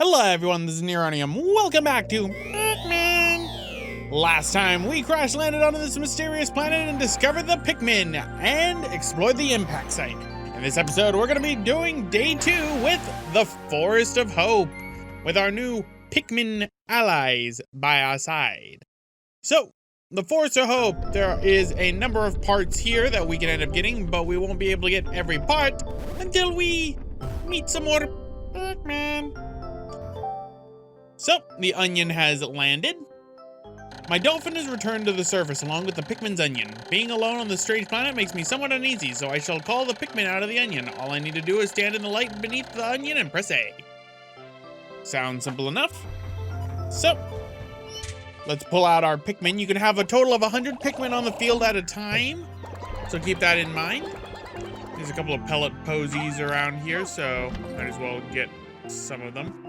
Hello everyone, this is Neronium. Welcome back to Pikmin! Last time, we crash landed onto this mysterious planet and discovered the Pikmin and explored the impact site. In this episode, we're going to be doing day 2 with the Forest of Hope, with our new Pikmin allies by our side. So, the Forest of Hope, there is a number of parts here that we can end up getting, but we won't be able to get every part until we meet some more Pikmin. So, the onion has landed. My dolphin has returned to the surface along with the Pikmin's onion. Being alone on this strange planet makes me somewhat uneasy, so I shall call the Pikmin out of the onion. All I need to do is stand in the light beneath the onion and press A. Sounds simple enough. So, let's pull out our Pikmin. You can have a total of 100 Pikmin on the field at a time, so keep that in mind. There's a couple of pellet posies around here, so might as well get some of them.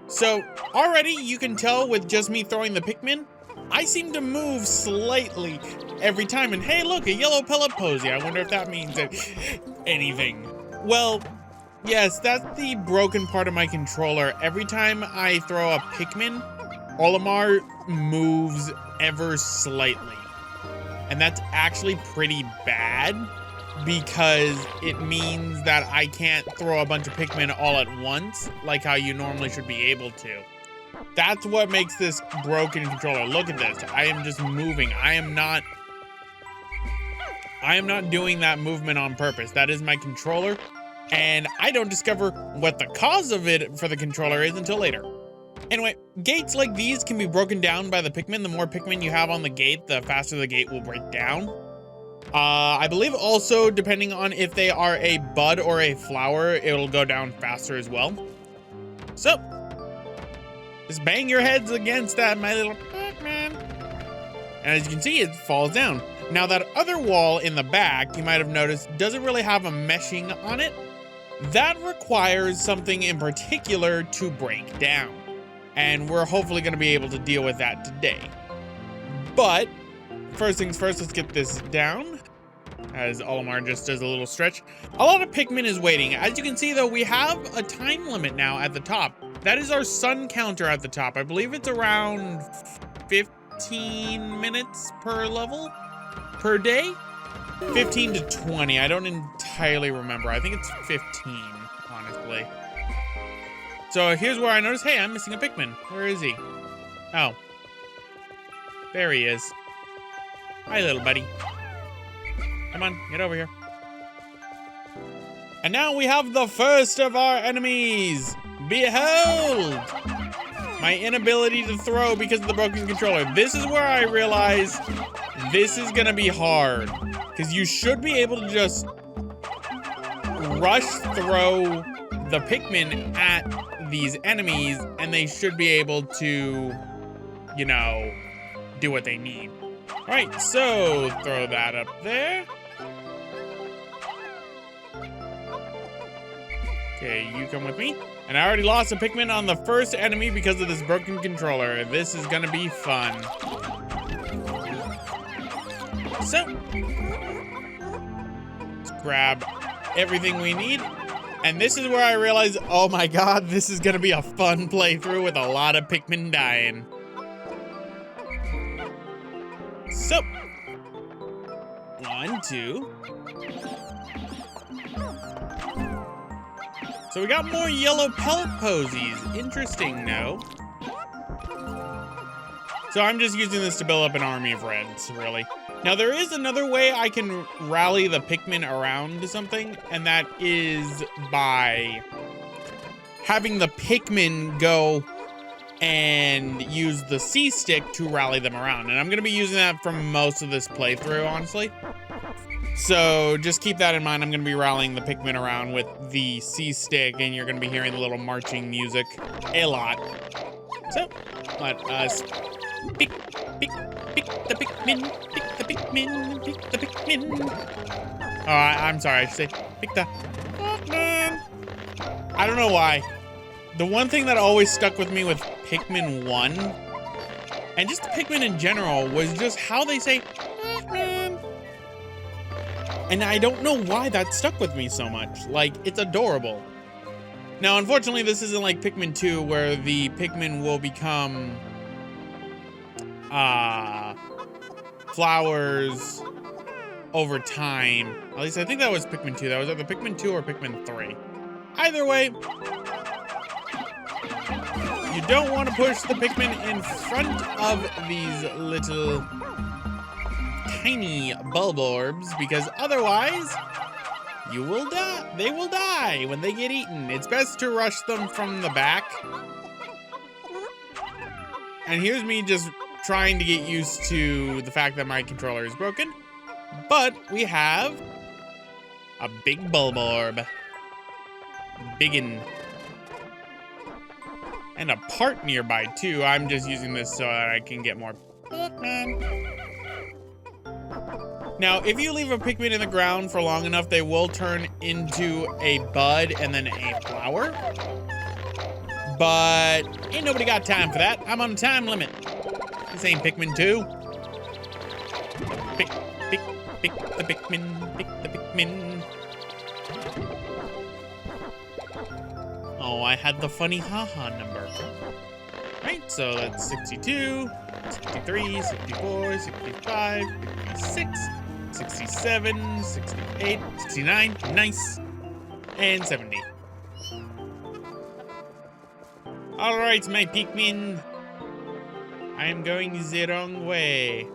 So, already you can tell with just me throwing the Pikmin, I seem to move slightly every time. And hey, look, a yellow pellet posy. I wonder if that means anything. Well, yes, that's the broken part of my controller. Every time I throw a Pikmin, Olimar moves ever slightly. And that's actually pretty bad, because it means that I can't throw a bunch of Pikmin all at once, like how you normally should be able to. That's what makes this broken controller. Look at this. I am just moving. I am not doing that movement on purpose. That is my controller, and I don't discover what the cause of it for the controller is until later. Anyway, gates like these can be broken down by the Pikmin. The more Pikmin you have on the gate, the faster the gate will break down. I believe also, depending on if they are a bud or a flower, it'll go down faster as well. So, just bang your heads against that, my little Pikmin. And as you can see, it falls down. Now, that other wall in the back, you might have noticed, doesn't really have a meshing on it. That requires something in particular to break down. And we're hopefully going to be able to deal with that today. But first things first, let's get this down, as Olimar just does a little stretch. A lot of Pikmin is waiting. As you can see, though, we have a time limit now at the top. That is our sun counter at the top. I believe it's around 15 minutes per level per day. 15 to 20. I don't entirely remember. I think it's 15, honestly. So here's where I notice, hey, I'm missing a Pikmin. Where is he? Oh. There he is. Hi, little buddy. Come on, get over here. And now we have the first of our enemies. Behold! My inability to throw because of the broken controller. This is where I realize this is gonna be hard, because you should be able to just rush throw the Pikmin at these enemies, and they should be able to, you know, do what they need. All right, so throw that up there. Okay, you come with me. And I already lost a Pikmin on the first enemy because of this broken controller. This is gonna be fun. So, let's grab everything we need. And this is where I realize, oh my god, this is gonna be a fun playthrough with a lot of Pikmin dying. So, 1, 2. So we got more yellow pellet posies. Interesting, no? So I'm just using this to build up an army of reds, really. Now there is another way I can rally the Pikmin around something, and that is by having the Pikmin go and use the C stick to rally them around. And I'm gonna be using that for most of this playthrough, honestly. So just keep that in mind. I'm gonna be rallying the Pikmin around with the C stick, and you're gonna be hearing the little marching music a lot. So let us pick the Pikmin, pick the Pikmin, pick the Pikmin. Oh, I'm sorry, I should say pick the Pikmin. I don't know why. The one thing that always stuck with me with Pikmin 1, and just Pikmin in general, was just how they say Pikmin. And I don't know why that stuck with me so much. Like, it's adorable. Now, unfortunately, this isn't like Pikmin 2, where the Pikmin will become flowers over time. At least I think that was Pikmin 2. That was either Pikmin 2 or Pikmin 3. Either way, you don't want to push the Pikmin in front of these little tiny bulb orbs, because otherwise you will die. They will die when they get eaten. It's best to rush them from the back. And here's me just trying to get used to the fact that my controller is broken. But we have a big bulb orb. Biggin. And a part nearby too. I'm just using this so that I can get more Pikmin. Now, if you leave a Pikmin in the ground for long enough, they will turn into a bud and then a flower. But ain't nobody got time for that. I'm on a time limit. This ain't Pikmin 2. Pick the Pikmin, pick the Pikmin. Oh, I had the funny haha number. Right, so that's 62, 63, 64, 65, 66, 67, 68, 69, nice, and 70. All right, my Pikmin. I am going the wrong way.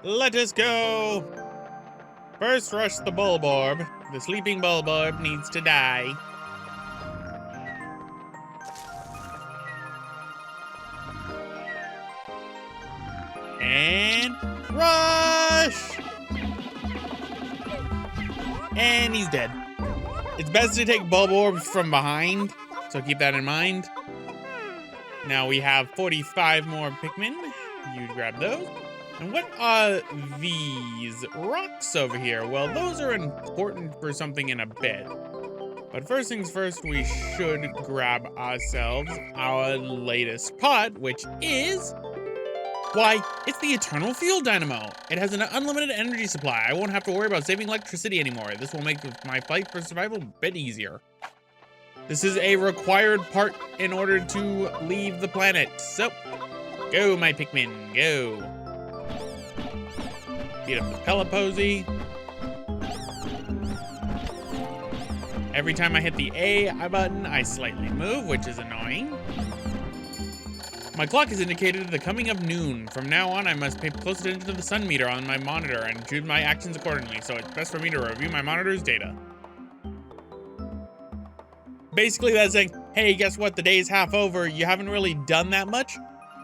Let us go. First, rush the bulb orb. The sleeping bulb orb needs to die. And rush! And he's dead. It's best to take bulb orbs from behind, so keep that in mind. Now we have 45 more Pikmin. You grab those. And what are these rocks over here? Well, those are important for something in a bit. But first things first, we should grab ourselves our latest pot, which is... why, it's the Eternal Fuel Dynamo. It has an unlimited energy supply. I won't have to worry about saving electricity anymore. This will make my fight for survival a bit easier. This is a required part in order to leave the planet. So, go my Pikmin, go. Beat up the Pelipposy. Every time I hit the A button, I slightly move, which is annoying. My clock has indicated the coming of noon. From now on, I must pay close attention to the sun meter on my monitor and choose my actions accordingly, so it's best for me to review my monitor's data. Basically, that's saying, hey, guess what? The day is half over. You haven't really done that much.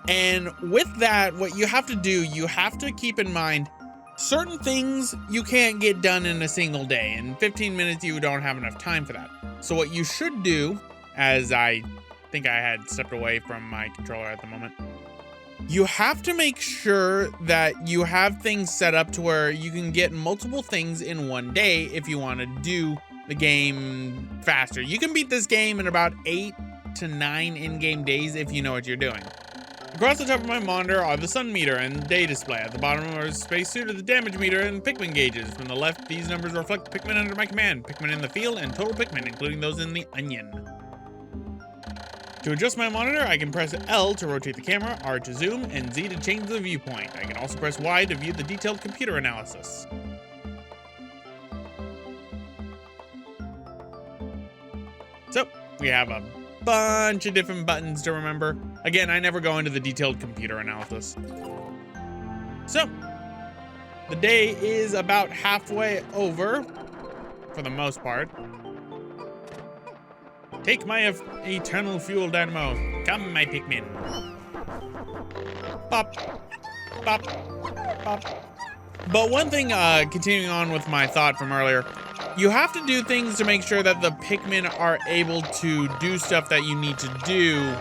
And with that, what you have to do, you have to keep in mind, certain things you can't get done in a single day. In 15 minutes, you don't have enough time for that. So what you should do, as I think I had stepped away from my controller at the moment, you have to make sure that you have things set up to where you can get multiple things in one day if you want to do the game faster. You can beat this game in about 8 to 9 in-game days if you know what you're doing. Across the top of my monitor are the sun meter and day display. At the bottom are spacesuit of the damage meter and Pikmin gauges. From the left, these numbers reflect Pikmin under my command, Pikmin in the field, and total Pikmin, including those in the onion. To adjust my monitor, I can press L to rotate the camera, R to zoom, and Z to change the viewpoint. I can also press Y to view the detailed computer analysis. So, we have a bunch of different buttons to remember. Again, I never go into the detailed computer analysis. So, the day is about halfway over, for the most part. Take my Eternal Fuel Dynamo. Come, my Pikmin. Pop, pop, pop. But one thing, continuing on with my thought from earlier, you have to do things to make sure that the Pikmin are able to do stuff that you need to do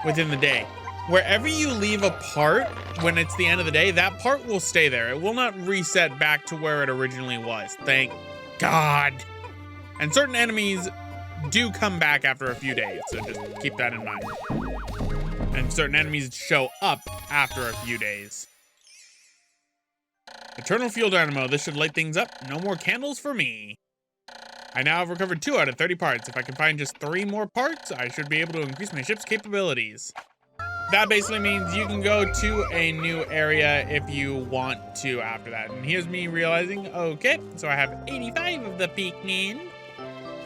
within the day. Wherever you leave a part, when it's the end of the day, that part will stay there. It will not reset back to where it originally was. Thank God. And certain enemies do come back after a few days, so just keep that in mind. And certain enemies show up after a few days. Eternal Fuel Dynamo, this should light things up. No more candles for me. I now have recovered 2 out of 30 parts. If I can find just 3 more parts, I should be able to increase my ship's capabilities. That basically means you can go to a new area if you want to after that. And here's me realizing, okay, so I have 85 of the Pikmin.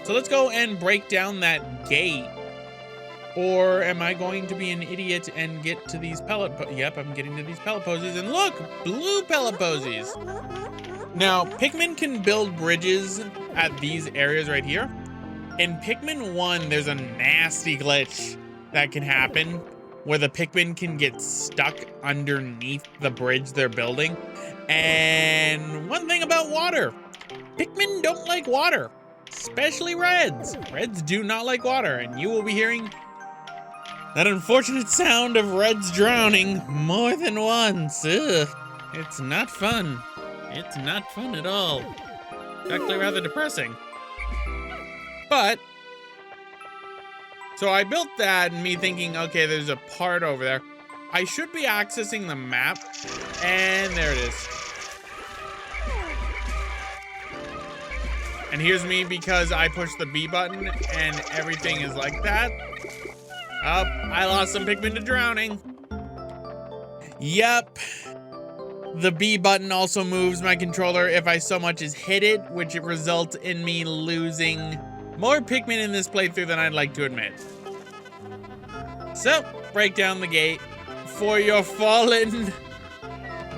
So let's go and break down that gate. Or am I going to be an idiot and get to these pellet Yep, I'm getting to these pellet posies. And look, blue pellet posies. Now, Pikmin can build bridges at these areas right here. In Pikmin 1, there's a nasty glitch that can happen where the Pikmin can get stuck underneath the bridge they're building. And one thing about water, Pikmin don't like water, especially reds. Reds do not like water, and you will be hearing that unfortunate sound of reds drowning more than once. Ugh, it's not fun. It's not fun at all. It's actually rather depressing. But, so I built that and me thinking, okay, there's a part over there. I should be accessing the map, and there it is. And here's me because I pushed the B button and everything is like that. Oh, I lost some Pikmin to drowning. Yep. The B button also moves my controller if I so much as hit it, which it results in me losing more Pikmin in this playthrough than I'd like to admit. So, break down the gate for your fallen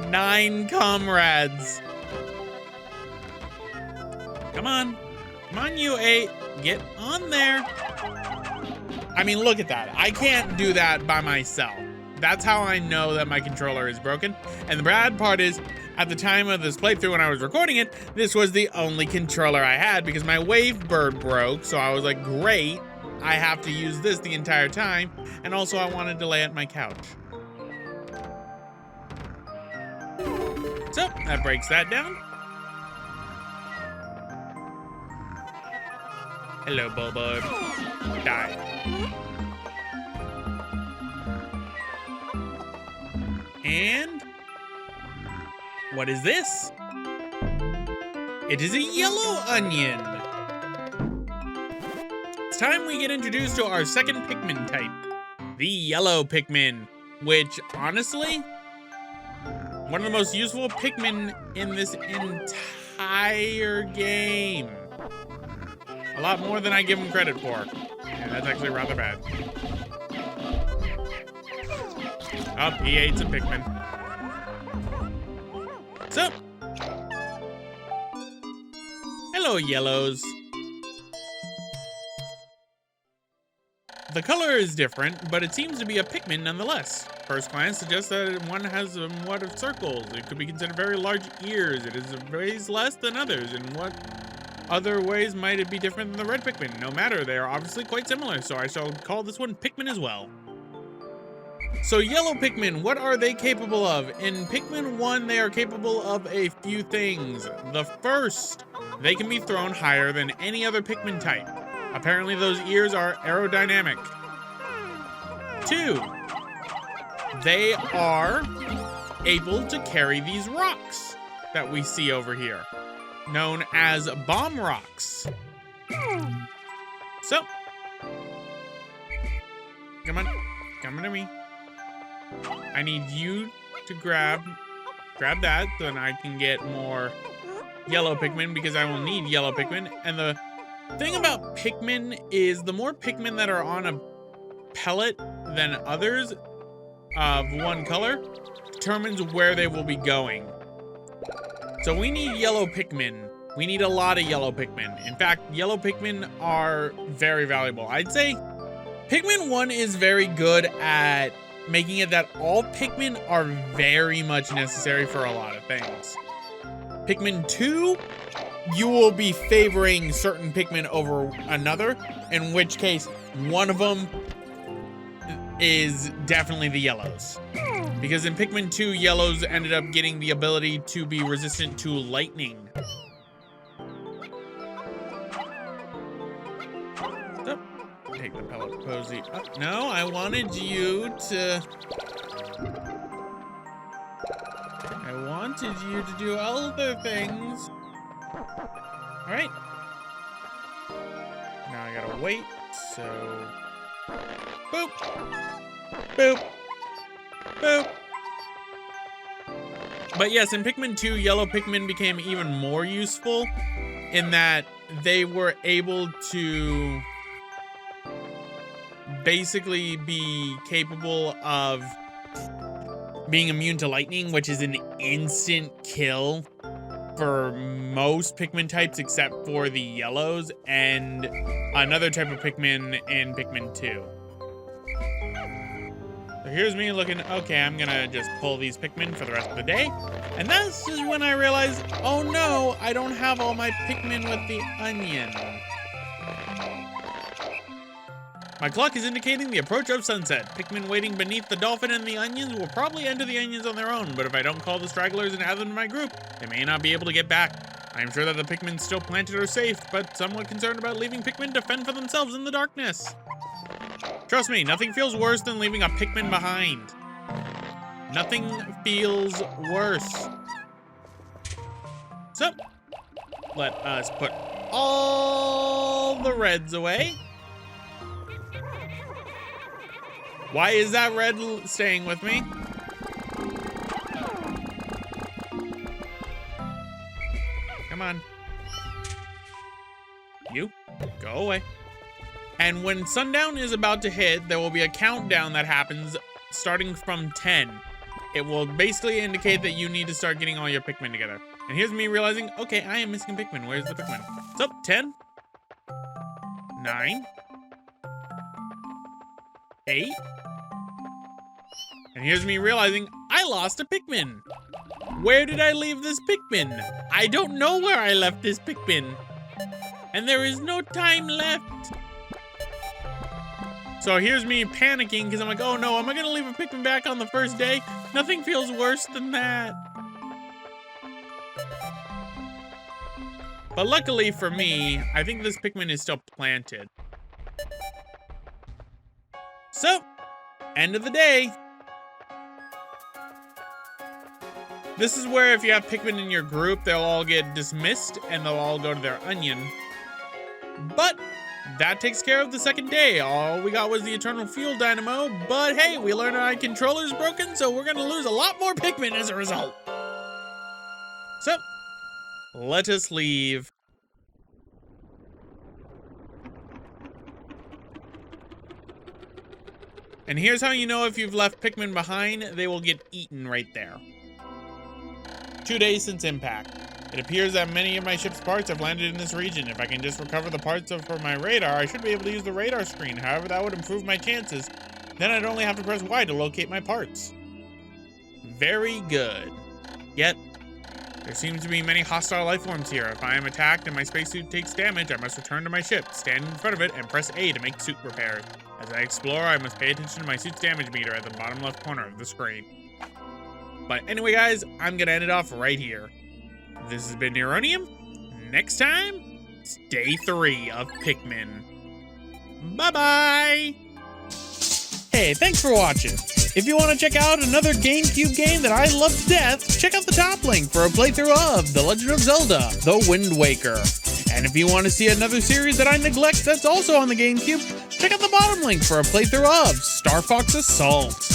9 comrades. Come on. Come on, you 8. Get on there. I mean, look at that. I can't do that by myself. That's how I know that my controller is broken. And the bad part is, at the time of this playthrough when I was recording it, this was the only controller I had because my Wavebird broke. So I was like, great, I have to use this the entire time. And also I wanted to lay at my couch. So that breaks that down. Hello, Bulbul. Die. And what is this? It is a yellow onion. It's time we get introduced to our second Pikmin type, the yellow Pikmin, which honestly, one of the most useful Pikmin in this entire game. A lot more than I give him credit for. And that's actually rather bad. Oh, he ate some Pikmin. So, hello, yellows. The color is different, but it seems to be a Pikmin nonetheless. First glance suggests that one has somewhat of circles. It could be considered very large ears. It is ways less than others. In what other ways might it be different than the red Pikmin? No matter, they are obviously quite similar, so I shall call this one Pikmin as well. So yellow Pikmin, what are they capable of? In Pikmin 1, they are capable of a few things. The first, they can be thrown higher than any other Pikmin type. Apparently those ears are aerodynamic. 2, they are able to carry these rocks that we see over here, known as bomb rocks. So, come on to me. I need you to grab that so then I can get more yellow Pikmin because I will need yellow Pikmin. And the thing about Pikmin is the more Pikmin that are on a pellet than others of one color determines where they will be going. So we need yellow Pikmin. We need a lot of yellow Pikmin. In fact, yellow Pikmin are very valuable. I'd say Pikmin 1 is very good at making it that all Pikmin are very much necessary for a lot of things. Pikmin 2, you will be favoring certain Pikmin over another, in which case one of them is definitely the yellows. Because in Pikmin 2, yellows ended up getting the ability to be resistant to lightning. Take the pellet posy. Oh, no, I wanted you to do other things. All right. I gotta wait, so... Boop! Boop! Boop! But yes, in Pikmin 2, yellow Pikmin became even more useful in that they were able to basically be capable of being immune to lightning, which is an instant kill for most Pikmin types except for the yellows and another type of Pikmin in Pikmin 2. So here's me looking, okay, I'm gonna just pull these Pikmin for the rest of the day. And that's just when I realized, oh no, I don't have all my Pikmin with the onion. My clock is indicating the approach of sunset. Pikmin waiting beneath the dolphin and the onions will probably enter the onions on their own, but if I don't call the stragglers and add them to my group, they may not be able to get back. I am sure that the Pikmin still planted are safe, but somewhat concerned about leaving Pikmin to fend for themselves in the darkness. Trust me, nothing feels worse than leaving a Pikmin behind. Nothing feels worse. So, let us put all the reds away. Why is that red staying with me? Come on. You, go away. And when sundown is about to hit, there will be a countdown that happens starting from 10. It will basically indicate that you need to start getting all your Pikmin together. And here's me realizing, okay, I am missing Pikmin. Where's the Pikmin? So, 10, 9, 8, and here's me realizing I lost a Pikmin. Where did I leave this Pikmin? I don't know where I left this Pikmin. And there is no time left. So here's me panicking because I'm like, oh no, am I gonna leave a Pikmin back on the first day? Nothing feels worse than that. But luckily for me, I think this Pikmin is still planted. So, end of the day. This is where if you have Pikmin in your group, they'll all get dismissed and they'll all go to their onion. But that takes care of the second day. All we got was the Eternal Fuel Dynamo, but hey, we learned our controller's broken, so we're gonna lose a lot more Pikmin as a result. So, let us leave. And here's how you know if you've left Pikmin behind, they will get eaten right there. 2 days since impact. It appears that many of my ship's parts have landed in this region. If I can just recover the parts for my radar, I should be able to use the radar screen. However, that would improve my chances. Then I'd only have to press Y to locate my parts. Very good. Yet, there seems to be many hostile life forms here. If I am attacked and my spacesuit takes damage, I must return to my ship, stand in front of it, and press A to make suit repairs. As I explore, I must pay attention to my suit's damage meter at the bottom left corner of the screen. But anyway, guys, I'm gonna end it off right here. This has been Neronium. Next time, it's day 3 of Pikmin. Bye-bye! Hey, thanks for watching. If you want to check out another GameCube game that I love to death, check out the top link for a playthrough of The Legend of Zelda: The Wind Waker. And if you want to see another series that I neglect that's also on the GameCube, check out the bottom link for a playthrough of Star Fox Assault.